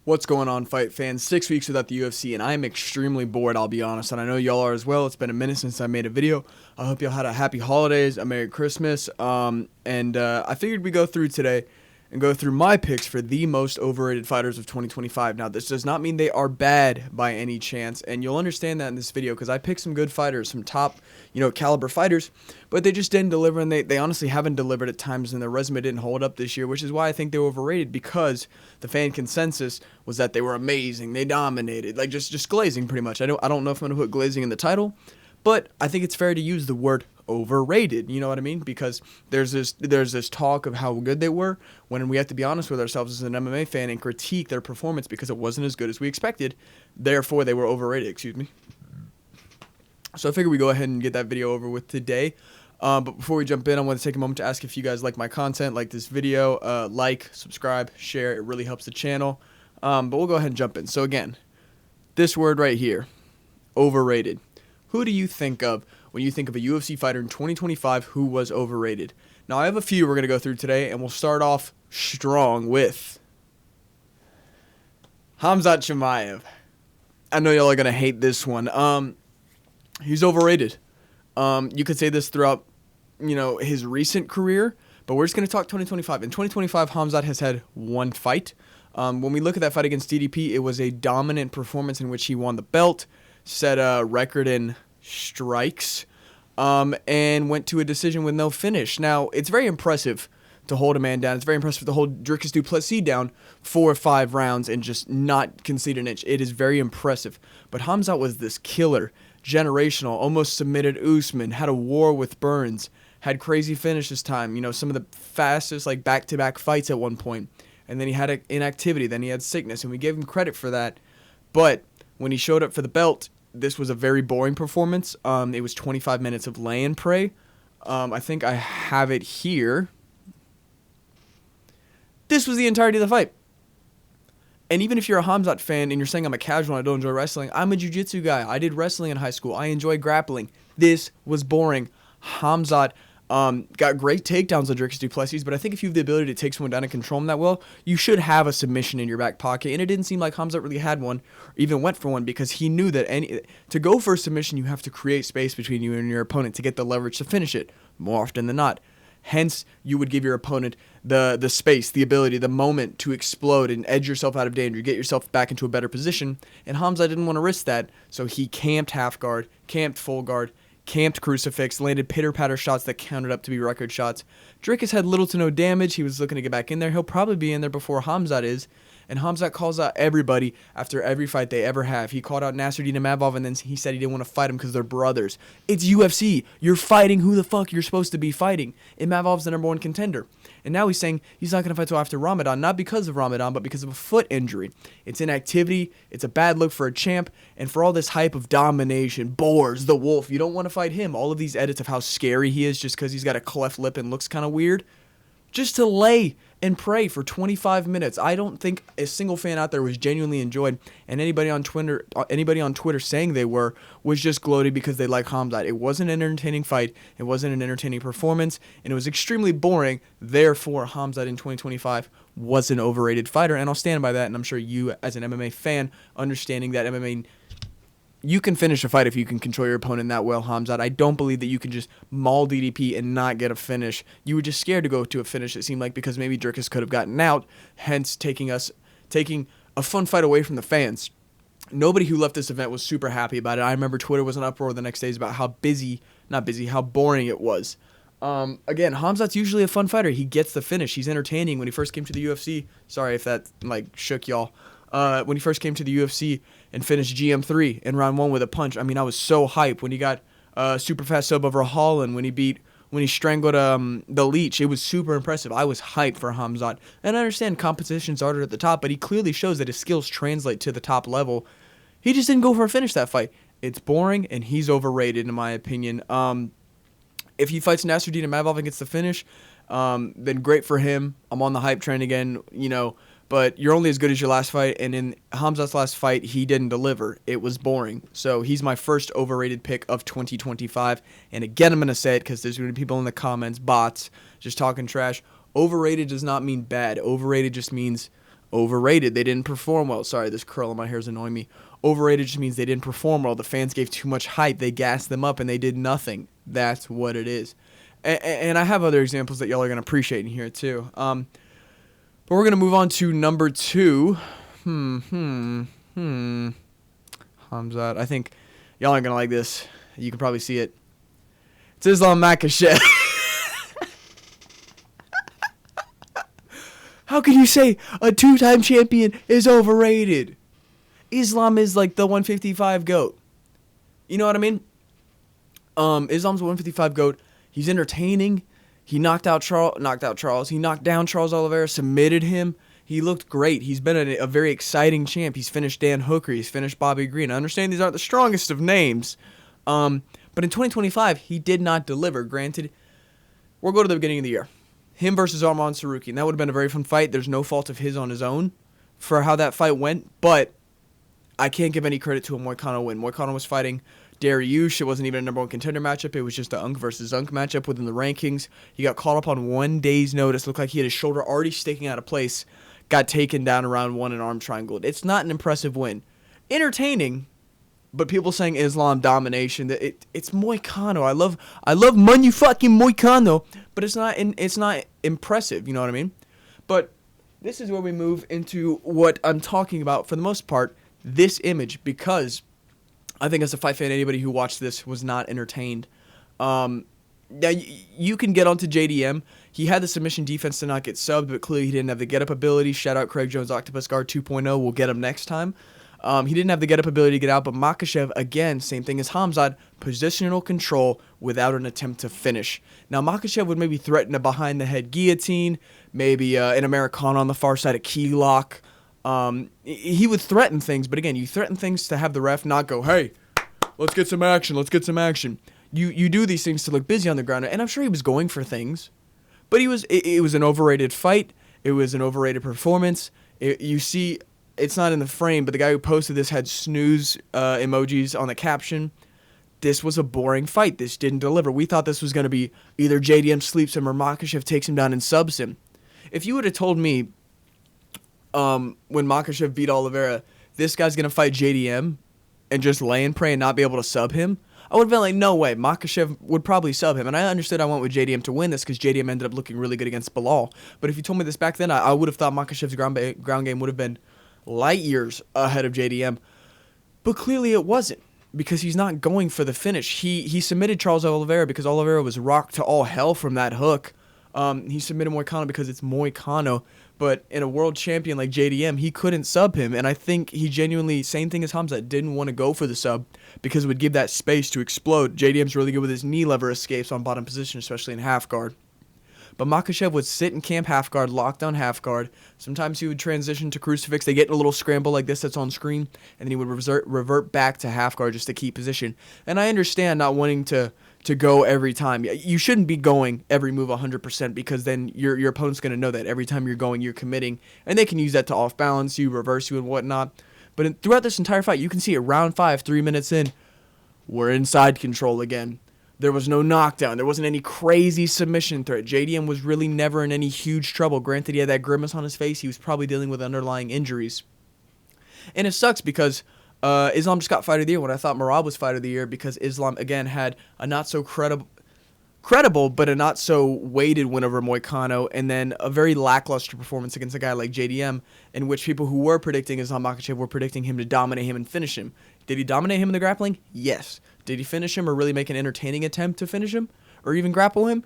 What's going on, fight fans? 6 weeks without the UFC, and I am extremely bored, I'll be honest, and I know y'all are as well. It's been a minute since I made a video. I hope y'all had a happy holidays, a Merry Christmas, and I figured we'd go through today and go through my picks for the most overrated fighters of 2025. Now, this does not mean they are bad by any chance, and you'll understand that in this video, because I picked some good fighters, some top, caliber fighters, but they just didn't deliver, and they honestly haven't delivered at times, and their resume didn't hold up this year, which is why I think they were overrated, because the fan consensus was that they were amazing, they dominated, like just glazing pretty much. I don't know if I'm going to put glazing in the title, but I think it's fair to use the word overrated, you know what I mean? Because there's this talk of how good they were, when we have to be honest with ourselves as an MMA fan and critique their performance because it wasn't as good as we expected. Therefore, they were overrated, excuse me. So I figured we go ahead and get that video over with today. But before we jump in, I want to take a moment to ask if you guys like my content, like this video, like, subscribe, share. It really helps the channel. But we'll go ahead and jump in. So again, this word right here, overrated. Who do you think of when you think of a UFC fighter in 2025 who was overrated? Now, I have a few we're going to go through today, and we'll start off strong with Khamzat Chimaev. I know y'all are going to hate this one. He's overrated. You could say this throughout, his recent career, but we're just going to talk 2025. In 2025, Khamzat has had one fight. When we look at that fight against DDP, it was a dominant performance in which he won the belt, set a record in strikes, and went to a decision with no finish. Now, it's very impressive to hold a man down. It's very impressive to hold Dricus du Plessis down 4 or 5 rounds and just not concede an inch. It is very impressive. But Khamzat was this killer, generational, almost submitted Usman, had a war with Burns, had crazy finish this time, some of the fastest back-to-back fights at one point. And then he had inactivity, then he had sickness, and we gave him credit for that. But when he showed up for the belt, this was a very boring performance. It was 25 minutes of lay and pray. I think I have it here. This was the entirety of the fight. And even if you're a Khamzat fan and you're saying I'm a casual and I don't enjoy wrestling, I'm a jiu-jitsu guy. I did wrestling in high school. I enjoy grappling. This was boring. Khamzat got great takedowns on Dricus du Plessis, but I think if you have the ability to take someone down and control them that well, you should have a submission in your back pocket. And it didn't seem like Khamzat really had one, or even went for one, because he knew that to go for a submission, you have to create space between you and your opponent to get the leverage to finish it, more often than not. Hence, you would give your opponent the space, the ability, the moment to explode and edge yourself out of danger, get yourself back into a better position. And Khamzat didn't want to risk that, so he camped half guard, camped full guard, camped crucifix, landed pitter-patter shots that counted up to be record shots. Dricus had little to no damage. He was looking to get back in there. He'll probably be in there before Khamzat is. And Khamzat calls out everybody after every fight they ever have. He called out Nasruddin Imavov, and then he said he didn't want to fight him because they're brothers. It's UFC. You're fighting who the fuck you're supposed to be fighting. Imavov's the #1 contender. And now he's saying he's not going to fight till after Ramadan, not because of Ramadan, but because of a foot injury. It's inactivity. It's a bad look for a champ. And for all this hype of domination, Boars, the Wolf, you don't want to fight him. All of these edits of how scary he is just because he's got a cleft lip and looks kind of weird. Just to lay and pray for 25 minutes. I don't think a single fan out there was genuinely enjoyed, and anybody on Twitter saying they was just gloating because they like Khamzat. It wasn't an entertaining fight. It wasn't an entertaining performance, and it was extremely boring. Therefore, Khamzat in 2025 was an overrated fighter, and I'll stand by that, and I'm sure you, as an MMA fan, understanding that MMA, you can finish a fight if you can control your opponent that well, Khamzat. I don't believe that you can just maul DDP and not get a finish. You were just scared to go to a finish, it seemed like, because maybe Dricus could have gotten out, hence taking a fun fight away from the fans. Nobody who left this event was super happy about it. I remember Twitter was in uproar the next days about how how boring it was. Again, Khamzat's usually a fun fighter. He gets the finish. He's entertaining. When he first came to the UFC, sorry if that shook y'all. When he first came to the UFC and finished GM3 in round 1 with a punch. I mean, I was so hyped when he got super fast sub over Holland, when he strangled the Leech. It was super impressive. I was hyped for Khamzat. And I understand competition started at the top, but he clearly shows that his skills translate to the top level. He just didn't go for a finish that fight. It's boring, and he's overrated in my opinion. If he fights Nasruddin Imavov and gets the finish, then great for him. I'm on the hype train again, But you're only as good as your last fight, and in Khamzat's last fight, he didn't deliver. It was boring. So he's my first overrated pick of 2025. And again, I'm going to say it because there's going to be people in the comments, bots, just talking trash. Overrated does not mean bad. Overrated just means Overrated. They didn't perform well. Sorry, this curl in my hair is annoying me. Overrated just means they didn't perform well. The fans gave too much hype. They gassed them up, and they did nothing. That's what it is. And I have other examples that y'all are going to appreciate in here, too. But we're going to move on to number 2. Khamzat. I think y'all aren't going to like this. You can probably see it. It's Islam Makhachev. How can you say a 2-time champion is overrated? Islam is like the 155 GOAT. You know what I mean? Islam's the 155 GOAT. He's entertaining. He knocked out Charles. He knocked down Charles Oliveira, submitted him. He looked great. He's been a very exciting champ. He's finished Dan Hooker. He's finished Bobby Green. I understand these aren't the strongest of names. But in 2025, he did not deliver. Granted, we'll go to the beginning of the year. Him versus Arman Sarukian. That would have been a very fun fight. There's no fault of his on his own for how that fight went. But I can't give any credit to a Moicano win. Moicano was fighting Dariush. It wasn't even a number 1 contender matchup. It was just a Unk versus Unk matchup within the rankings. He got caught up on 1 day's notice. Looked like he had his shoulder already sticking out of place. Got taken down around 1 and arm triangle. It's not an impressive win. Entertaining, but people saying Islam domination. It's Moicano. I love fucking Moicano, but it's not impressive. You know what I mean? But this is where we move into what I'm talking about for the most part. This image, because I think as a fight fan, anybody who watched this was not entertained. Now, you can get onto JDM. He had the submission defense to not get subbed, but clearly he didn't have the get-up ability. Shout out Craig Jones, Octopus Guard 2.0. We'll get him next time. He didn't have the get-up ability to get out, but Makhachev, again, same thing as Khamzat, positional control without an attempt to finish. Now, Makhachev would maybe threaten a behind-the-head guillotine, maybe an Americana on the far side, a key lock. He would threaten things, but again, you threaten things to have the ref not go, hey, let's get some action. You do these things to look busy on the ground, and I'm sure he was going for things, but it was an overrated fight. It was an overrated performance. You see, it's not in the frame, but the guy who posted this had snooze emojis on the caption. This was a boring fight. This didn't deliver. We thought this was going to be either JDM sleeps him or Makhachev takes him down and subs him. If you would have told me when Makhachev beat Oliveira, this guy's going to fight JDM and just lay and pray and not be able to sub him, I would have been like, no way. Makhachev would probably sub him. And I understood I went with JDM to win this because JDM ended up looking really good against Bilal. But if you told me this back then, I would have thought Makhachev's ground game would have been light years ahead of JDM. But clearly it wasn't, because he's not going for the finish. He submitted Charles Oliveira because Oliveira was rocked to all hell from that hook. He submitted Moicano because it's Moicano. But in a world champion like JDM, he couldn't sub him. And I think he genuinely, same thing as Khamzat, didn't want to go for the sub because it would give that space to explode. JDM's really good with his knee lever escapes on bottom position, especially in half guard. But Makhachev would sit in camp half guard, lock down half guard. Sometimes he would transition to crucifix. They get in a little scramble like this that's on screen, and then he would revert back to half guard just to keep position. And I understand not wanting to go every time. You shouldn't be going every move 100% because then your opponent's going to know that every time you're going, you're committing, and they can use that to off balance you, reverse you, and whatnot. But throughout this entire fight, you can see at round 5, 3 minutes in, we're inside control again. There was no knockdown. There wasn't any crazy submission threat. JDM was really never in any huge trouble. Granted, he had that grimace on his face. He was probably dealing with underlying injuries. And it sucks because Islam just got Fight of the Year when I thought Merab was Fight of the Year, because Islam, again, had a not so credible but a not so weighted win over Moicano, and then a very lackluster performance against a guy like JDM, in which people who were predicting Islam Makhachev were predicting him to dominate him and finish him. Did he dominate him in the grappling? Yes. Did he finish him or really make an entertaining attempt to finish him or even grapple him?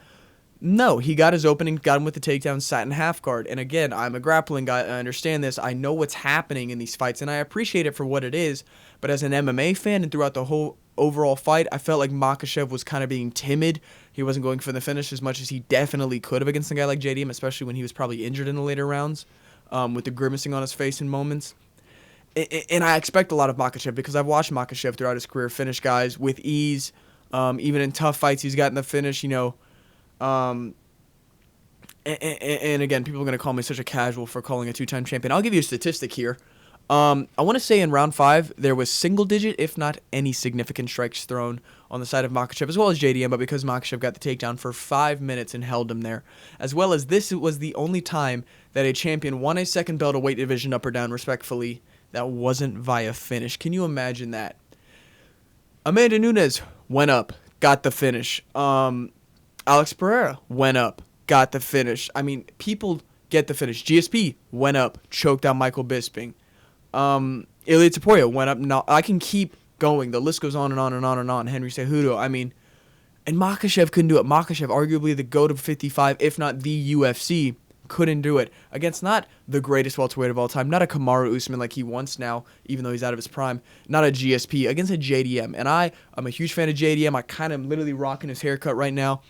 No. He got his opening, got him with the takedown, sat in half guard. And again, I'm a grappling guy. I understand this. I know what's happening in these fights, and I appreciate it for what it is. But as an MMA fan and throughout the whole overall fight, I felt like Makhachev was kind of being timid. He wasn't going for the finish as much as he definitely could have against a guy like JDM, especially when he was probably injured in the later rounds, with the grimacing on his face in moments. And I expect a lot of Makhachev because I've watched Makhachev throughout his career finish guys with ease. Even in tough fights, he's gotten the finish, and again, people are going to call me such a casual for calling a 2-time champion. I'll give you a statistic here. I want to say in round 5, there was single-digit, if not any significant strikes thrown on the side of Makhachev, as well as JDM, but because Makhachev got the takedown for 5 minutes and held him there. As well as this was the only time that a champion won a second belt, a weight division, up or down, respectfully, that wasn't via finish. Can you imagine that? Amanda Nunes went up, got the finish. Alex Pereira went up, got the finish. I mean, people get the finish. GSP went up, choked out Michael Bisping. Ilia Topuria went up. Now, I can keep going. The list goes on and on and on and on. Henry Cejudo. I mean, and Makhachev couldn't do it. Makhachev, arguably the GOAT of 55, if not the UFC, couldn't do it against not the greatest welterweight of all time, not a Kamaru Usman like he wants now, even though he's out of his prime, not a GSP, against a JDM. And I'm a huge fan of JDM. I kind of am literally rocking his haircut right now.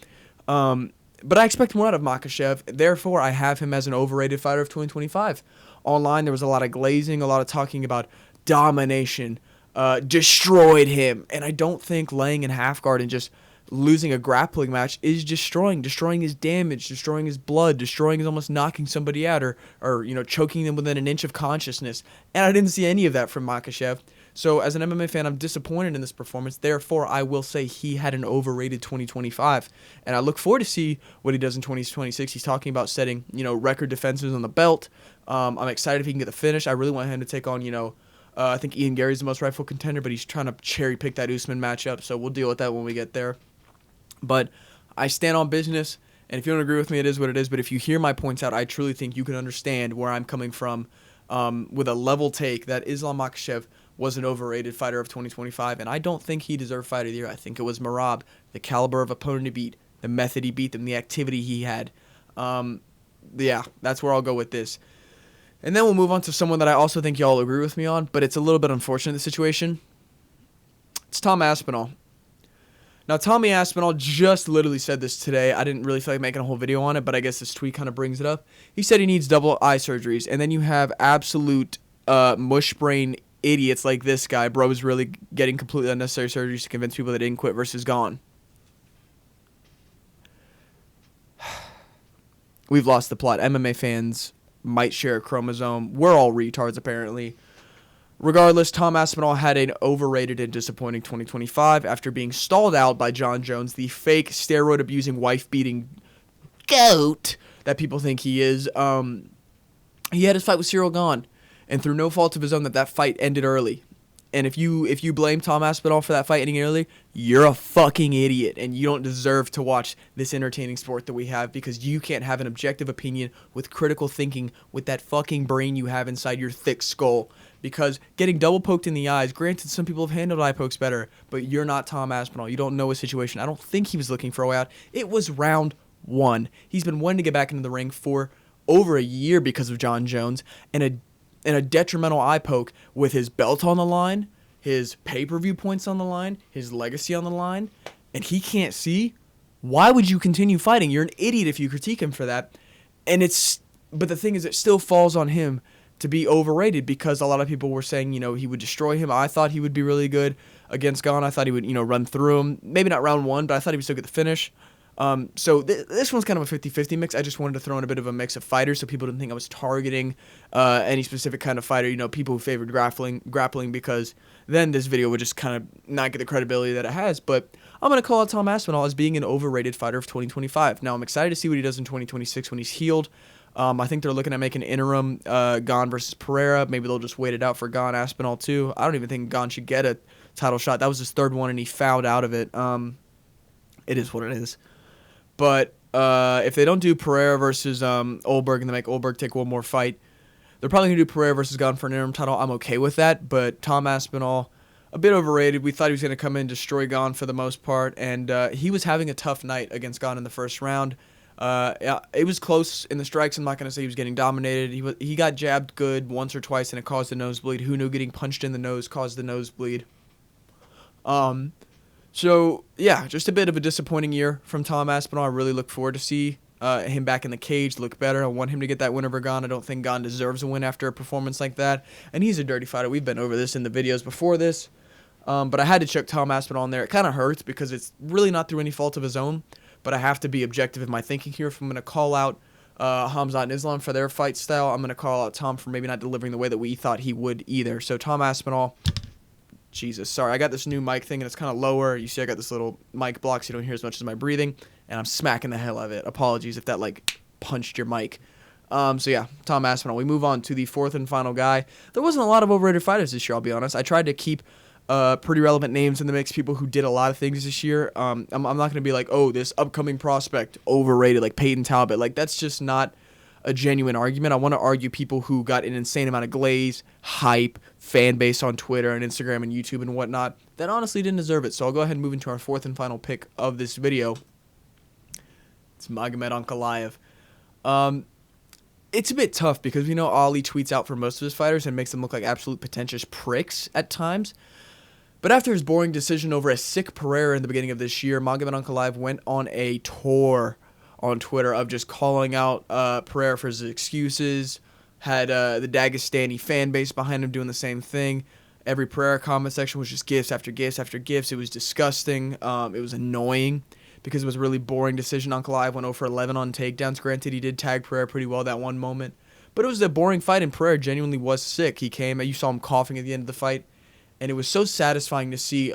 But I expect more out of Makhachev. Therefore, I have him as an overrated fighter of 2025. Online, there was a lot of glazing, a lot of talking about domination, destroyed him. And I don't think laying in half guard and just losing a grappling match is destroying his damage, destroying his blood, destroying his almost knocking somebody out or choking them within an inch of consciousness. And I didn't see any of that from Makhachev. So as an MMA fan, I'm disappointed in this performance. Therefore, I will say he had an overrated 2025. And I look forward to see what he does in 2026. He's talking about setting, record defenses on the belt. I'm excited if he can get the finish. I really want him to take on, I think Ian Gary's the most rightful contender, but he's trying to cherry pick that Usman matchup. So we'll deal with that when we get there. But I stand on business, and if you don't agree with me, it is what it is. But if you hear my points out, I truly think you can understand where I'm coming from with a level take that Islam Makhachev was an overrated fighter of 2025, and I don't think he deserved Fighter of the Year. I think it was Merab, the caliber of opponent he beat, the method he beat them, the activity he had. Yeah, that's where I'll go with this. And then we'll move on to someone that I also think y'all agree with me on, but it's a little bit unfortunate, the situation. It's Tom Aspinall. Now, Tommy Aspinall just literally said this today. I didn't really feel like making a whole video on it, but I guess this tweet kind of brings it up. He said he needs double eye surgeries, and then you have absolute mush brain idiots like this guy. Bro is really getting completely unnecessary surgeries to convince people that didn't quit versus gone. We've lost the plot. MMA fans might share a chromosome. We're all retards, apparently. Regardless, Tom Aspinall had an overrated and disappointing 2025 after being stalled out by John Jones, the fake steroid-abusing, wife-beating goat that people think he is. He had his fight with Cyril Gane, and through no fault of his own, that fight ended early. And if you blame Tom Aspinall for that fight ending early, you're a fucking idiot, and you don't deserve to watch this entertaining sport that we have because you can't have an objective opinion with critical thinking with that fucking brain you have inside your thick skull. Because getting double poked in the eyes, granted some people have handled eye pokes better, but you're not Tom Aspinall. You don't know his situation. I don't think he was looking for a way out. It was round 1. He's been wanting to get back into the ring for over a year because of John Jones and a detrimental eye poke with his belt on the line, his pay-per-view points on the line, his legacy on the line, and he can't see. Why would you continue fighting? You're an idiot if you critique him for that. But the thing is, it still falls on him to be overrated because a lot of people were saying, he would destroy him. I thought he would be really good against Gane. I thought he would, run through him. Maybe not round 1, but I thought he would still get the finish. So this one's kind of a 50-50 mix. I just wanted to throw in a bit of a mix of fighters so people didn't think I was targeting any specific kind of fighter, people who favored grappling because then this video would just kind of not get the credibility that it has. But I'm going to call out Tom Aspinall as being an overrated fighter of 2025. Now, I'm excited to see what he does in 2026 when he's healed. I think they're looking at making an interim Gane versus Pereira. Maybe they'll just wait it out for Gane Aspinall too. I don't even think Gane should get a title shot. That was his 3rd one, and he fouled out of it. It is what it is. But if they don't do Pereira versus Olberg and they make Olberg take one more fight, they're probably going to do Pereira versus Gane for an interim title. I'm okay with that. But Tom Aspinall, a bit overrated. We thought he was going to come in and destroy Gane for the most part, and he was having a tough night against Gane in the first round. It was close in the strikes. I'm not going to say he was getting dominated. He got jabbed good once or twice, and it caused a nosebleed. Who knew getting punched in the nose caused the nosebleed? So, yeah, just a bit of a disappointing year from Tom Aspinall. I really look forward to see him back in the cage, look better. I want him to get that win over Gane. I don't think Gane deserves a win after a performance like that. And he's a dirty fighter. We've been over this in the videos before this. But I had to chuck Tom Aspinall in there. It kind of hurts because it's really not through any fault of his own. But I have to be objective in my thinking here. If I'm going to call out Khamzat and Islam for their fight style, I'm going to call out Tom for maybe not delivering the way that we thought he would either. So Tom Aspinall, Jesus, sorry, I got this new mic thing and it's kind of lower. You see I got this little mic block so you don't hear as much as my breathing, and I'm smacking the hell out of it. Apologies if that like punched your mic. So yeah, Tom Aspinall. We move on to the fourth and final guy. There wasn't a lot of overrated fighters this year, I'll be honest. I tried to keep pretty relevant names in the mix, people who did a lot of things this year. I'm not going to be like, oh, this upcoming prospect, overrated, like Peyton Talbot. Like, that's just not a genuine argument. I want to argue people who got an insane amount of glaze, hype, fan base on Twitter and Instagram and YouTube and whatnot that honestly didn't deserve it. So I'll go ahead and move into our fourth and final pick of this video. It's Magomed Ankalaev. It's a bit tough because we know Ali tweets out for most of his fighters and makes them look like absolute pretentious pricks at times. But after his boring decision over a sick Pereira in the beginning of this year, Magomed Ankalaev went on a tour on Twitter of just calling out Pereira for his excuses, had the Dagestani fan base behind him doing the same thing. Every Pereira comment section was just gifs after gifs after gifs. It was disgusting. It was annoying because it was a really boring decision. Ankalaev went 0 for 11 on takedowns. Granted, he did tag Pereira pretty well that one moment. But it was a boring fight, and Pereira genuinely was sick. He came, you saw him coughing at the end of the fight. And it was so satisfying to see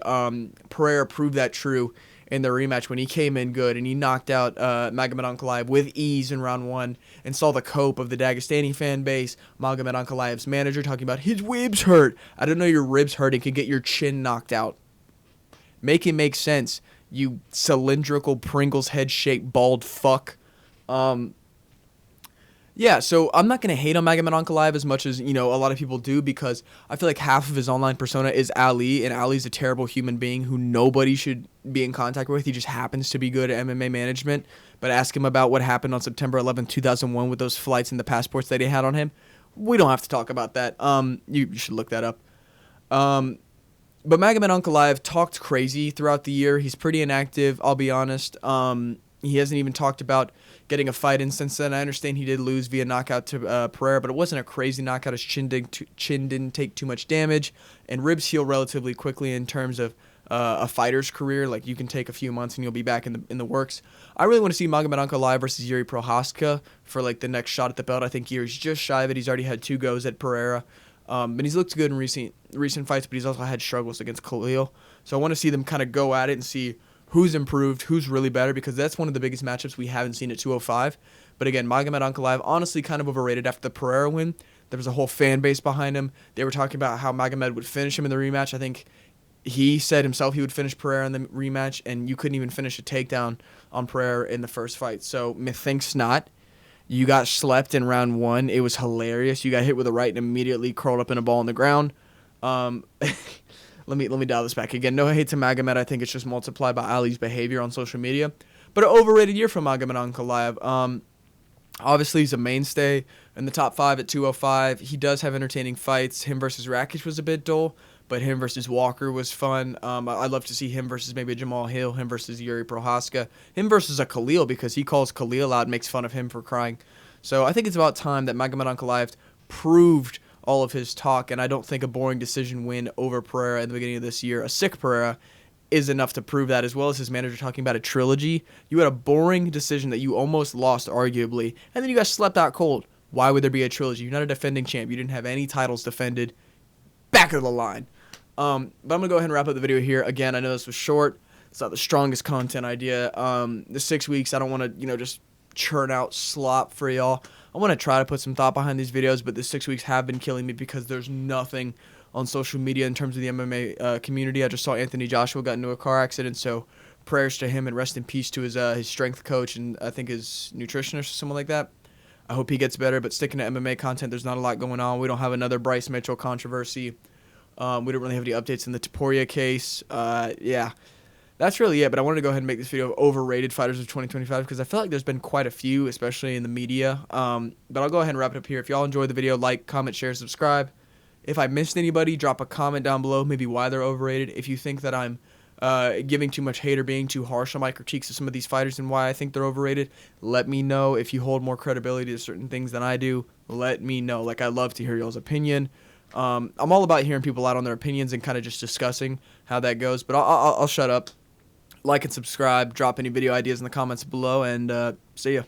Pereira prove that true in the rematch when he came in good and he knocked out Magomed Ankalaev with ease in round one and saw the cope of the Dagestani fan base. Magomed Ankalaev's manager talking about his ribs hurt. I don't know your ribs hurt and can get your chin knocked out. Make it make sense, you cylindrical Pringles head-shaped bald fuck. Yeah, so I'm not going to hate on Magomed Ankalaev as much as, a lot of people do, because I feel like half of his online persona is Ali, and Ali's a terrible human being who nobody should be in contact with. He just happens to be good at MMA management. But ask him about what happened on September 11th, 2001 with those flights and the passports that he had on him. We don't have to talk about that. You should look that up. But Magomed Ankalaev talked crazy throughout the year. He's pretty inactive, I'll be honest. He hasn't even talked about getting a fight in since then. I understand he did lose via knockout to Pereira, but it wasn't a crazy knockout. His chin didn't take too much damage, and ribs heal relatively quickly in terms of a fighter's career. Like, you can take a few months and you'll be back in the works. I really want to see Magomed Ankalaev versus Yuri Prochazka for like the next shot at the belt. I think Yuri's just shy of it. He's already had 2 goes at Pereira. But he's looked good in recent fights, but he's also had struggles against Khalil. So I want to see them kind of go at it and see who's improved, who's really better, because that's one of the biggest matchups we haven't seen at 205. But again, Magomed Ankalaev, honestly kind of overrated after the Pereira win. There was a whole fan base behind him. They were talking about how Magomed would finish him in the rematch. I think he said himself he would finish Pereira in the rematch, and you couldn't even finish a takedown on Pereira in the first fight. So methinks not. You got slept in round 1. It was hilarious. You got hit with a right and immediately curled up in a ball on the ground. Let me dial this back again. No hate to Magomed. I think it's just multiplied by Ali's behavior on social media. But an overrated year for Magomed Ankalaev. Obviously, he's a mainstay in the top 5 at 205. He does have entertaining fights. Him versus Rakic was a bit dull, but him versus Walker was fun. I'd love to see him versus maybe a Jamal Hill, him versus Yuri Prochazka, him versus a Khalil, because he calls Khalil out and makes fun of him for crying. So I think it's about time that Magomed Ankalaev proved all of his talk, and I don't think a boring decision win over Pereira at the beginning of this year, a sick Pereira, is enough to prove that, as well as his manager talking about a trilogy. You had a boring decision that you almost lost, arguably, and then you got slept out cold. Why would there be a trilogy? You're not a defending champ. You didn't have any titles defended. Back of the line. But I'm going to go ahead and wrap up the video here. Again, I know this was short. It's not the strongest content idea. The 6 weeks, I don't want to, just churn out slop for y'all. I want to try to put some thought behind these videos, but the 6 weeks have been killing me because there's nothing on social media in terms of the MMA community. I just saw Anthony Joshua got into a car accident, so prayers to him and rest in peace to his strength coach and I think his nutritionist or someone like that. I hope he gets better, but sticking to MMA content, there's not a lot going on. We don't have another Bryce Mitchell controversy. We don't really have any updates in the Taporia case. Yeah. That's really it, but I wanted to go ahead and make this video of overrated fighters of 2025 because I feel like there's been quite a few, especially in the media. But I'll go ahead and wrap it up here. If y'all enjoyed the video, like, comment, share, subscribe. If I missed anybody, drop a comment down below, maybe why they're overrated. If you think that I'm giving too much hate or being too harsh on my critiques of some of these fighters and why I think they're overrated, let me know. If you hold more credibility to certain things than I do, let me know. Like, I love to hear y'all's opinion. I'm all about hearing people out on their opinions and kind of just discussing how that goes. But I'll shut up. Like and subscribe. Drop any video ideas in the comments below, and see ya.